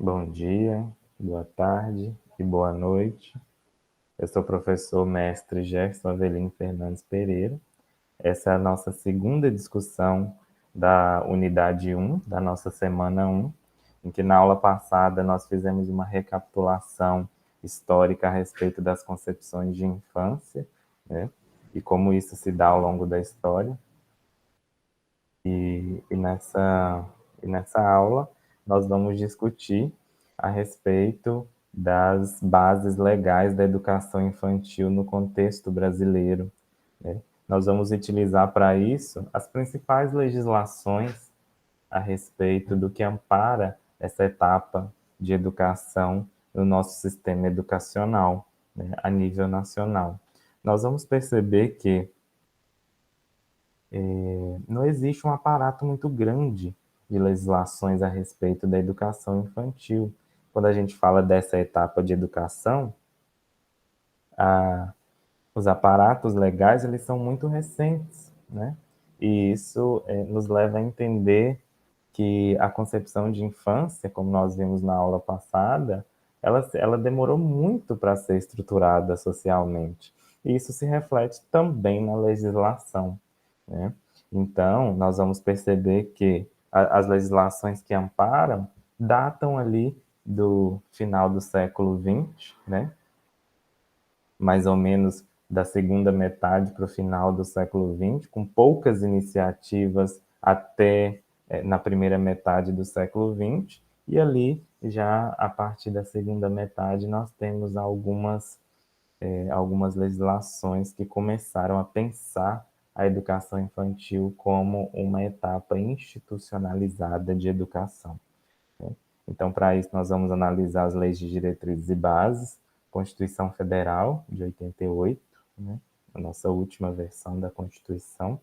Bom dia, boa tarde e boa noite. Eu sou o professor mestre Gerson Avelino Fernandes Pereira. Essa é a nossa segunda discussão da unidade 1, da nossa semana 1, em que na aula passada nós fizemos uma recapitulação histórica a respeito das concepções de infância, né? E como isso se dá ao longo da história. E nessa aula nós vamos discutir a respeito das bases legais da educação infantil no contexto brasileiro, né? Nós vamos utilizar para isso as principais legislações a respeito do que ampara essa etapa de educação no nosso sistema educacional, né, a nível nacional. Nós vamos perceber que não existe um aparato muito grande de legislações a respeito da educação infantil. Quando a gente fala dessa etapa de educação, os aparatos legais eles são muito recentes, né? E isso nos leva a entender que a concepção de infância, como nós vimos na aula passada, ela demorou muito para ser estruturada socialmente. E isso se reflete também na legislação, né? Então, nós vamos perceber que as legislações que amparam datam ali do final do século XX, né? Mais ou menos da segunda metade para o final do século XX, com poucas iniciativas até na primeira metade do século XX, e ali já a partir da segunda metade nós temos algumas legislações que começaram a pensar a educação infantil como uma etapa institucionalizada de educação, né? Então, para isso, nós vamos analisar as leis de diretrizes e bases, Constituição Federal de 88, né? A nossa última versão da Constituição,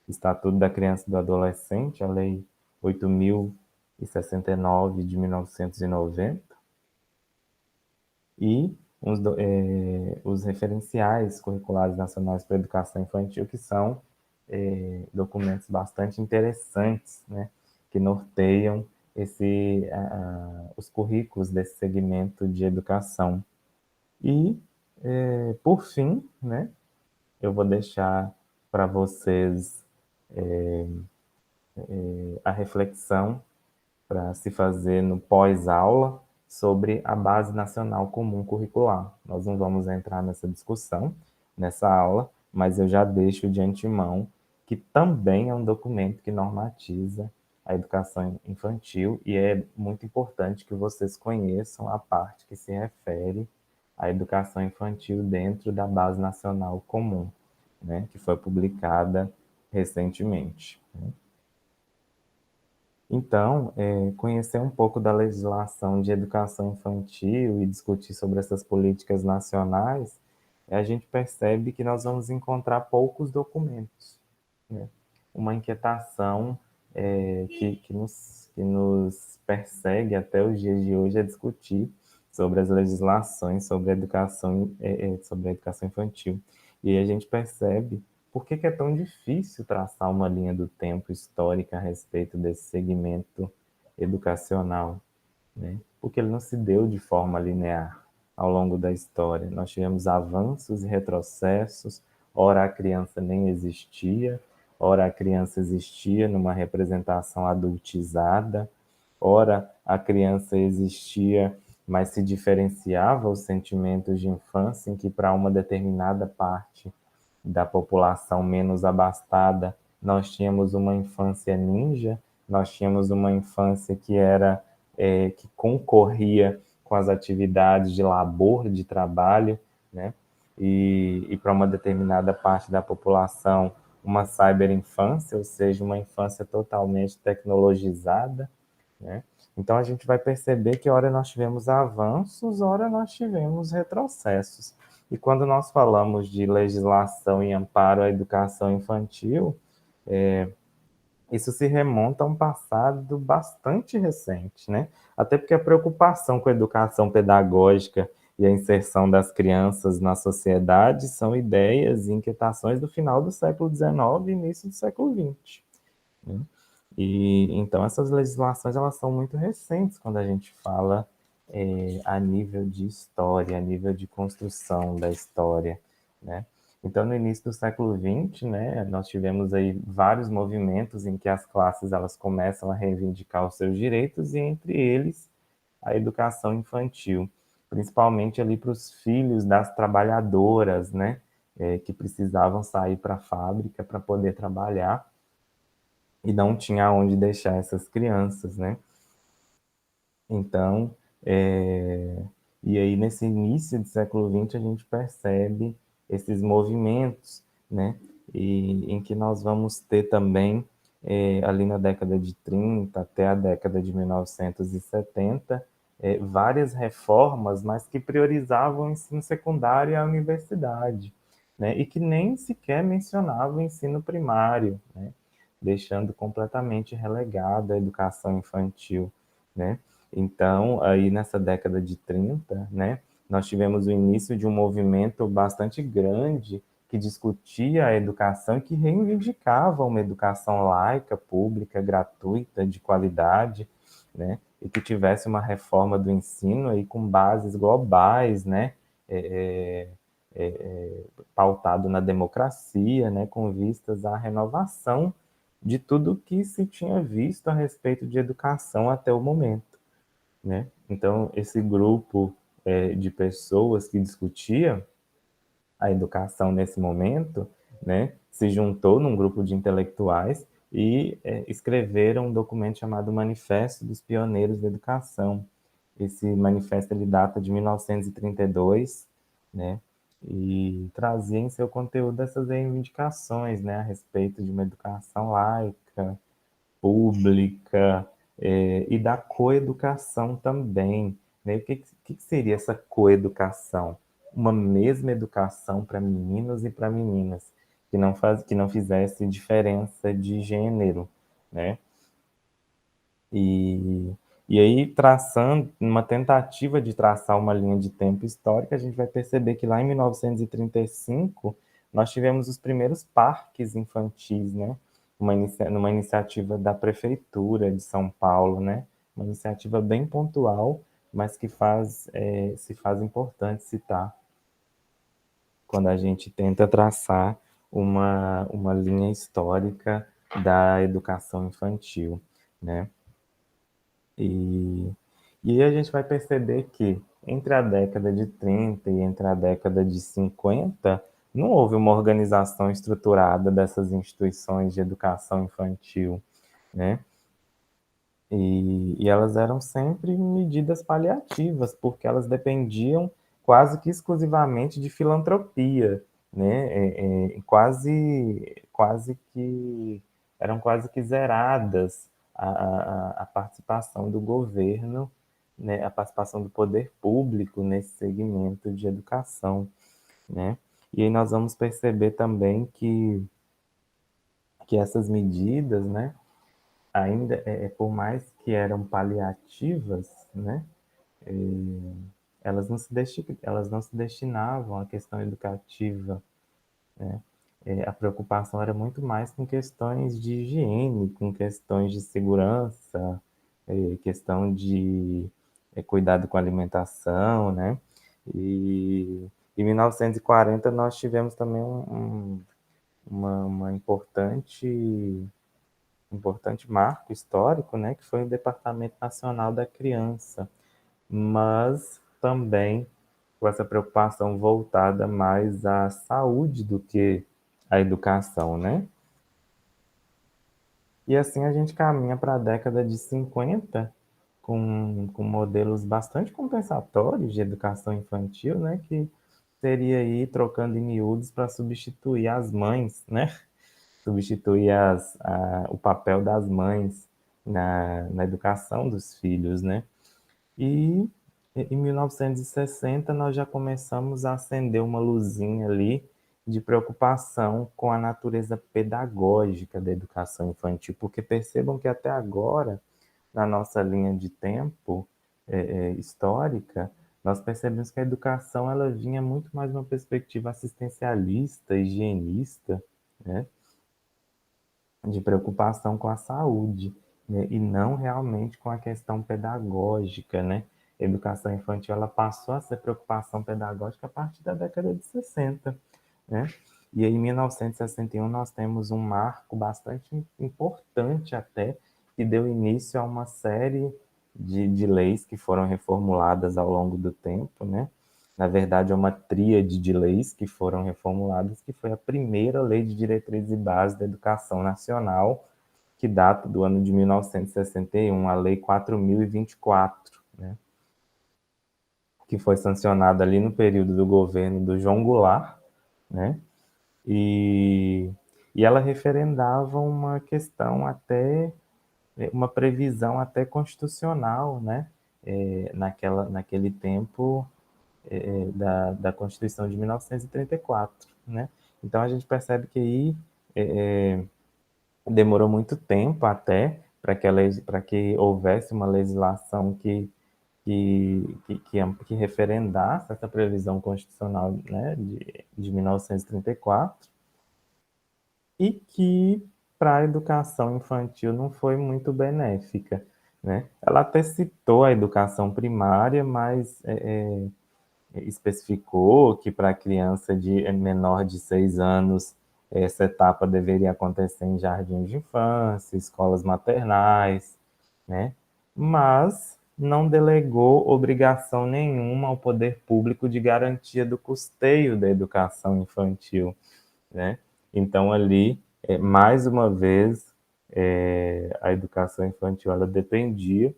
Estatuto da Criança e do Adolescente, a Lei 8.069 de 1990, e os referenciais curriculares nacionais para a educação infantil, que são documentos bastante interessantes, né, que norteiam os currículos desse segmento de educação. E, por fim, né, eu vou deixar para vocês a reflexão para se fazer no pós-aula sobre a Base Nacional Comum Curricular. Nós não vamos entrar nessa discussão, nessa aula, mas eu já deixo de antemão que também é um documento que normatiza a educação infantil e é muito importante que vocês conheçam a parte que se refere à educação infantil dentro da Base Nacional Comum, né, que foi publicada recentemente, né? Então, conhecer um pouco da legislação de educação infantil e discutir sobre essas políticas nacionais, a gente percebe que nós vamos encontrar poucos documentos, né? Uma inquietação que nos persegue até os dias de hoje é discutir sobre as legislações sobre a educação infantil. E a gente percebe por que é tão difícil traçar uma linha do tempo histórica a respeito desse segmento educacional, né? Porque ele não se deu de forma linear ao longo da história. Nós tivemos avanços e retrocessos, ora a criança nem existia, ora a criança existia numa representação adultizada, ora a criança existia, mas se diferenciava os sentimentos de infância, em que para uma determinada parte da população menos abastada, nós tínhamos uma infância ninja, nós tínhamos uma infância que concorria com as atividades de labor, de trabalho, né? E para uma determinada parte da população, uma cyberinfância, ou seja, uma infância totalmente tecnologizada, né? Então a gente vai perceber que ora nós tivemos avanços, ora nós tivemos retrocessos. E quando nós falamos de legislação e amparo à educação infantil, isso se remonta a um passado bastante recente, né? Até porque a preocupação com a educação pedagógica e a inserção das crianças na sociedade são ideias e inquietações do final do século XIX e início do século XX, né? E então essas legislações elas são muito recentes quando a gente fala a nível de história, a nível de construção da história, né? Então, no início do século XX, né, nós tivemos aí vários movimentos em que as classes elas começam a reivindicar os seus direitos e entre eles a educação infantil, principalmente ali para os filhos das trabalhadoras, né, que precisavam sair para a fábrica para poder trabalhar e não tinha onde deixar essas crianças, né? Então, é, e aí nesse início do século XX a gente percebe esses movimentos, né? E em que nós vamos ter também, ali na década de 30 até a década de 1970, várias reformas, mas que priorizavam o ensino secundário e a universidade, né? E que nem sequer mencionavam o ensino primário, né? Deixando completamente relegada a educação infantil, né? Então, aí nessa década de 30, né, nós tivemos o início de um movimento bastante grande que discutia a educação e que reivindicava uma educação laica, pública, gratuita, de qualidade, né, e que tivesse uma reforma do ensino aí com bases globais, né, é, é, pautado na democracia, né, com vistas à renovação de tudo que se tinha visto a respeito de educação até o momento, né? Então, esse grupo de pessoas que discutia a educação nesse momento, né, se juntou num grupo de intelectuais e escreveram um documento chamado Manifesto dos Pioneiros da Educação. Esse manifesto ele data de 1932, né, e trazia em seu conteúdo essas reivindicações, né, a respeito de uma educação laica, pública, e da coeducação também, né? O que seria essa coeducação? Uma mesma educação para meninos e para meninas, que não fizesse diferença de gênero, né? E, e aí, traçando, uma tentativa de traçar uma linha de tempo histórica, a gente vai perceber que lá em 1935 nós tivemos os primeiros parques infantis, né? Numa iniciativa da Prefeitura de São Paulo, né? Uma iniciativa bem pontual, mas que se faz importante citar quando a gente tenta traçar uma linha histórica da educação infantil, né? E, e aí a gente vai perceber que entre a década de 30 e entre a década de 50, não houve uma organização estruturada dessas instituições de educação infantil, né? E elas eram sempre medidas paliativas, porque elas dependiam quase que exclusivamente de filantropia, né? Quase que eram quase que zeradas a participação do governo, né? A participação do poder público nesse segmento de educação, né? E aí nós vamos perceber também que essas medidas, né? Ainda por mais que eram paliativas, né, elas não se destinavam à questão educativa, né? A preocupação era muito mais com questões de higiene, com questões de segurança, questão de cuidado com a alimentação, né? E em 1940 nós tivemos também uma importante marco histórico, né, que foi o Departamento Nacional da Criança, mas também com essa preocupação voltada mais à saúde do que à educação, né? E assim a gente caminha para a década de 50 com modelos bastante compensatórios de educação infantil, né, que seria aí trocando em miúdos para substituir as mães, né? Substituir o papel das mães na educação dos filhos, né? E em 1960 nós já começamos a acender uma luzinha ali de preocupação com a natureza pedagógica da educação infantil, porque percebam que até agora, na nossa linha de tempo histórica, nós percebemos que a educação ela vinha muito mais uma perspectiva assistencialista, higienista, né? de preocupação com a saúde, né, e não realmente com a questão pedagógica, né? A educação infantil ela passou a ser preocupação pedagógica a partir da década de 60, né? E aí, em 1961, nós temos um marco bastante importante até, que deu início a uma série de leis que foram reformuladas ao longo do tempo, né? Na verdade, é uma tríade de leis que foram reformuladas, que foi a primeira lei de diretrizes e bases da educação nacional, que data do ano de 1961, a Lei 4.024, né? Que foi sancionada ali no período do governo do João Goulart, né? E, e ela referendava uma questão até, uma previsão até constitucional, né? Naquele tempo, da Constituição de 1934, né? Então a gente percebe que aí demorou muito tempo até para que houvesse uma legislação que referendasse essa previsão constitucional, né, de 1934, e que para a educação infantil não foi muito benéfica, né? Ela até citou a educação primária, mas especificou que para a criança de menor de 6 anos essa etapa deveria acontecer em jardins de infância, escolas maternais, né? Mas não delegou obrigação nenhuma ao poder público de garantia do custeio da educação infantil, né? Então ali, mais uma vez, a educação infantil ela dependia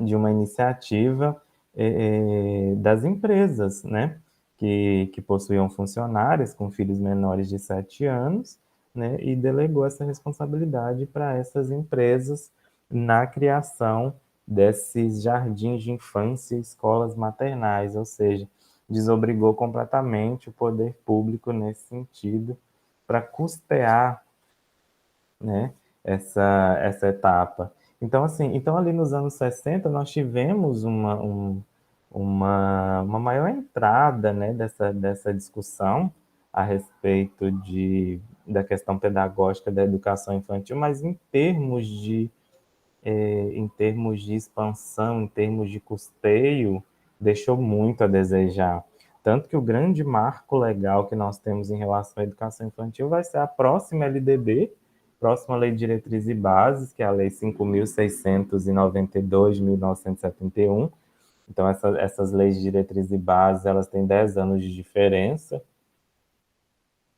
de uma iniciativa das empresas, né? Que possuíam funcionários com filhos menores de 7 anos, né? E delegou essa responsabilidade para essas empresas na criação desses jardins de infância e escolas maternais, ou seja, desobrigou completamente o poder público nesse sentido para custear, né, essa etapa. Então, assim, então ali nos anos 60 nós tivemos uma maior entrada, né, dessa discussão a respeito da questão pedagógica da educação infantil, mas em termos de expansão, em termos de custeio, deixou muito a desejar. Tanto que o grande marco legal que nós temos em relação à educação infantil vai ser a próxima LDB, próxima Lei de Diretrizes e Bases, que é a Lei 5.692 de 1971. Então, essas leis de diretrizes e bases, elas têm 10 anos de diferença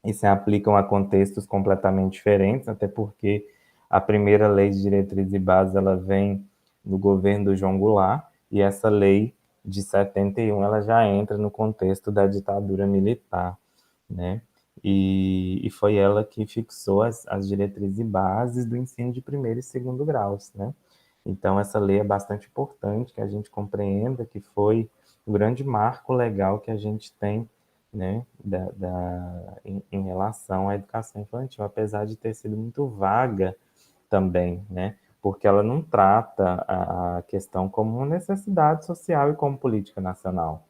e se aplicam a contextos completamente diferentes, até porque a primeira lei de diretrizes e bases ela vem do governo do João Goulart, e essa lei de 71 ela já entra no contexto da ditadura militar, né? E foi ela que fixou as diretrizes e bases do ensino de primeiro e segundo graus, né? Então, essa lei é bastante importante que a gente compreenda que foi o grande marco legal que a gente tem, né, em relação à educação infantil, apesar de ter sido muito vaga também, né, porque ela não trata a questão como uma necessidade social e como política nacional,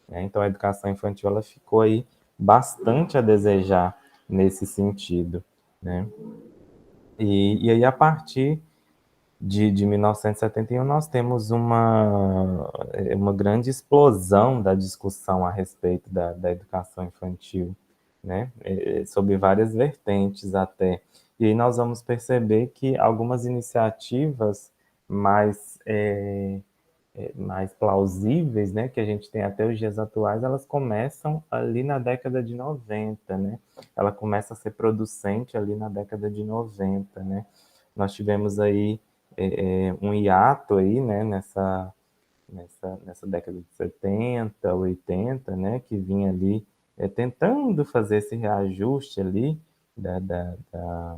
né? Então, a educação infantil ela ficou aí bastante a desejar nesse sentido, né? E aí, a partir de 1971, nós temos uma grande explosão da discussão a respeito da educação infantil, né? Sob várias vertentes até. E aí nós vamos perceber que algumas iniciativas mais, mais plausíveis, né, que a gente tem até os dias atuais, elas começam ali na década de 90, né? Ela começa a ser producente ali na década de 90, né? Nós tivemos aí um hiato aí, né, nessa década de 70, 80, né, que vinha ali tentando fazer esse reajuste ali da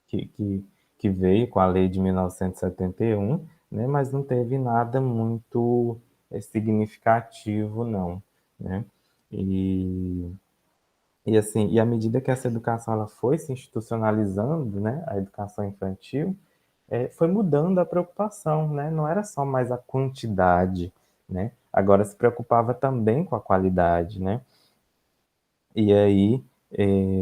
que, que, que veio com a lei de 1971, né, mas não teve nada muito significativo, não, né? E, e assim, e à medida que essa educação ela foi se institucionalizando, né, a educação infantil, foi mudando a preocupação, né? Não era só mais a quantidade, né? Agora se preocupava também com a qualidade, né? E aí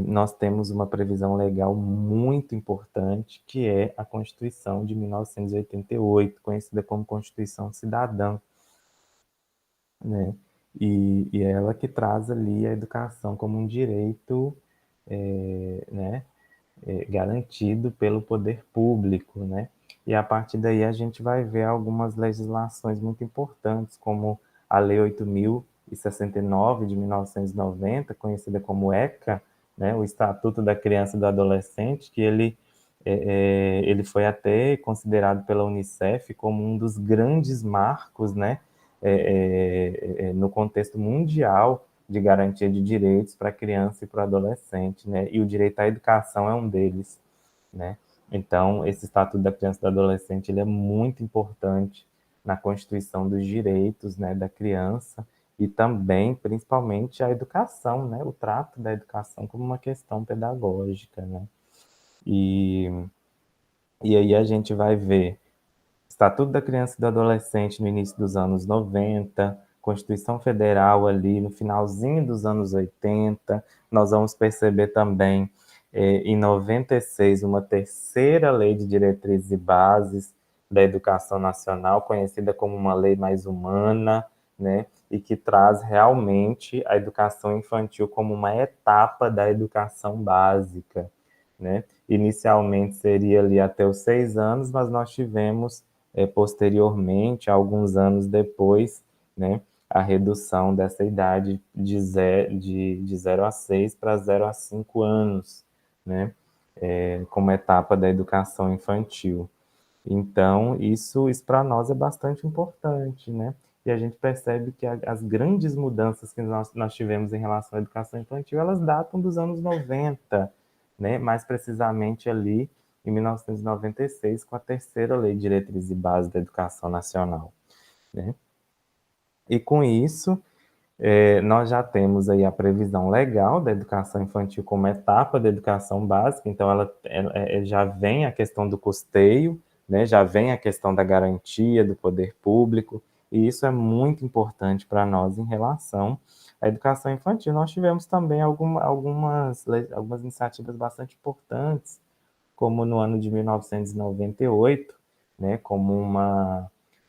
nós temos uma previsão legal muito importante, que é a Constituição de 1988, conhecida como Constituição Cidadã, né? E é ela que traz ali a educação como um direito, né, garantido pelo poder público, né? E a partir daí a gente vai ver algumas legislações muito importantes, como a Lei 8.069 de 1990, conhecida como ECA, né? O Estatuto da Criança e do Adolescente, que ele foi até considerado pela Unicef como um dos grandes marcos, né? No contexto mundial de garantia de direitos para a criança e para o adolescente, né? E o direito à educação é um deles, né? Então, esse Estatuto da Criança e do Adolescente ele é muito importante na constituição dos direitos, né, da criança e também, principalmente, a educação, né? O trato da educação como uma questão pedagógica, né? E, e aí a gente vai ver Estatuto da Criança e do Adolescente no início dos anos 90, Constituição Federal ali no finalzinho dos anos 80. Nós vamos perceber também, em 96, uma terceira lei de diretrizes e bases da educação nacional, conhecida como uma lei mais humana, né? E que traz realmente a educação infantil como uma etapa da educação básica, né? Inicialmente seria ali até os 6 anos, mas nós tivemos posteriormente, alguns anos depois, né, a redução dessa idade de 0 a 6 para 0 a 5 anos, né, como etapa da educação infantil. Então, isso para nós é bastante importante, né? E a gente percebe que as grandes mudanças que nós tivemos em relação à educação infantil, elas datam dos anos 90, né? Mais precisamente ali em 1996, com a terceira Lei de Diretrizes e Bases da Educação Nacional, né? E com isso, nós já temos aí a previsão legal da educação infantil como etapa da educação básica, então já vem a questão do custeio, né, já vem a questão da garantia do poder público, e isso é muito importante para nós em relação à educação infantil. Nós tivemos também algumas iniciativas bastante importantes, como no ano de 1998, né, como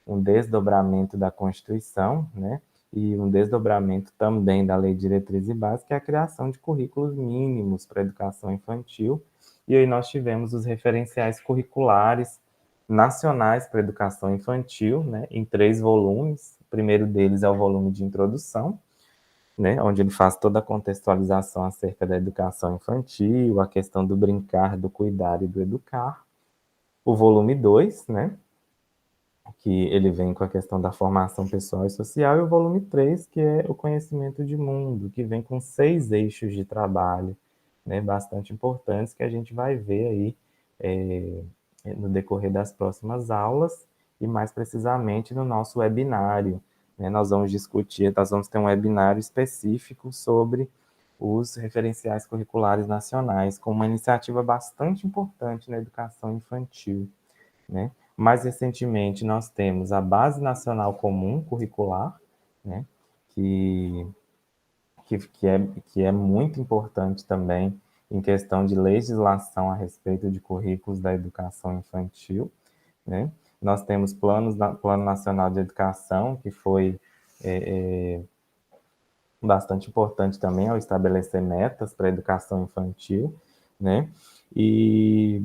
um desdobramento da Constituição, né, e um desdobramento também da Lei de Diretrizes e Bases, que é a criação de currículos mínimos para a educação infantil. E aí nós tivemos os referenciais curriculares nacionais para a educação infantil, né, em 3 volumes. O primeiro deles é o volume de introdução, né, onde ele faz toda a contextualização acerca da educação infantil, a questão do brincar, do cuidar e do educar. O volume 2, né, que ele vem com a questão da formação pessoal e social, e o volume 3, que é o conhecimento de mundo, que vem com 6 eixos de trabalho, né, bastante importantes, que a gente vai ver aí no decorrer das próximas aulas, e mais precisamente no nosso webinário, né, nós vamos ter um webinário específico sobre os referenciais curriculares nacionais, com uma iniciativa bastante importante na educação infantil, né? Mais recentemente, nós temos a Base Nacional Comum Curricular, né? que, que é muito importante também em questão de legislação a respeito de currículos da educação infantil, né? Nós temos Plano Nacional de Educação, que foi bastante importante também ao estabelecer metas para a educação infantil, né? E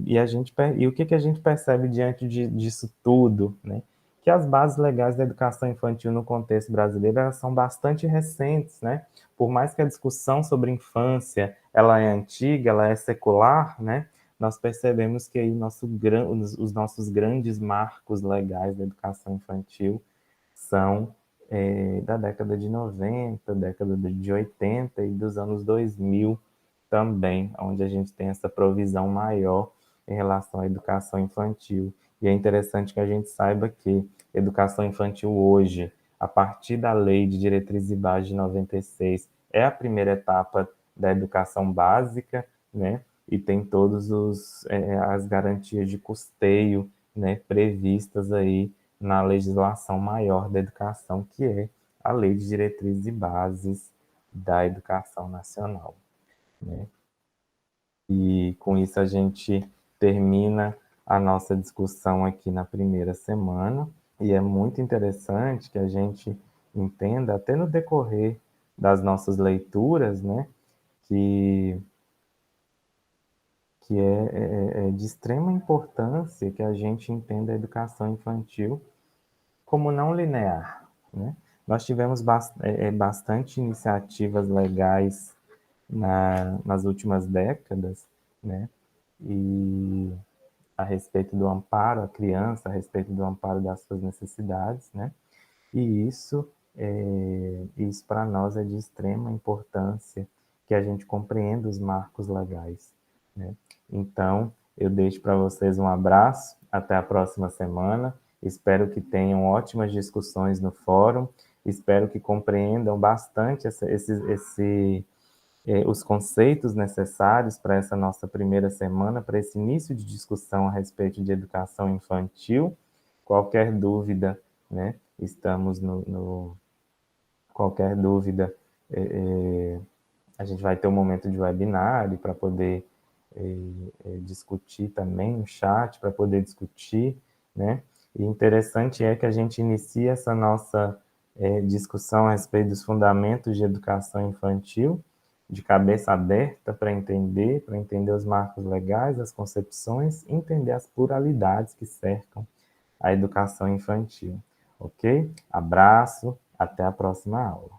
o que a gente percebe disso tudo, né? Que as bases legais da educação infantil no contexto brasileiro elas são bastante recentes, né? Por mais que a discussão sobre infância ela é antiga, ela é secular, né? Nós percebemos que aí os nossos grandes marcos legais da educação infantil são da década de 90, década de 80 e dos anos 2000 também, onde a gente tem essa provisão maior em relação à educação infantil. E é interessante que a gente saiba que educação infantil hoje, a partir da Lei de Diretrizes e Bases de 96, é a primeira etapa da educação básica, né? E tem as garantias de custeio, né, previstas aí na legislação maior da educação, que é a Lei de Diretrizes e Bases da Educação Nacional. né? E com isso a gente termina a nossa discussão aqui na primeira semana. E é muito interessante que a gente entenda, até no decorrer das nossas leituras, né, que, que é de extrema importância que a gente entenda a educação infantil como não linear, né? Nós tivemos bastante iniciativas legais nas últimas décadas, né? E a respeito do amparo à criança, a respeito do amparo das suas necessidades, né? E isso para nós é de extrema importância que a gente compreenda os marcos legais, né? Então, eu deixo para vocês um abraço, até a próxima semana. Espero que tenham ótimas discussões no fórum. Espero que compreendam bastante os conceitos necessários para essa nossa primeira semana, para esse início de discussão a respeito de educação infantil. Qualquer dúvida, né? Estamos qualquer dúvida, a gente vai ter um momento de webinar para poder discutir também, um chat para poder discutir, né? E interessante é que a gente inicia essa nossa discussão a respeito dos fundamentos de educação infantil, de cabeça aberta para entender os marcos legais, as concepções, entender as pluralidades que cercam a educação infantil. Ok? Abraço, até a próxima aula.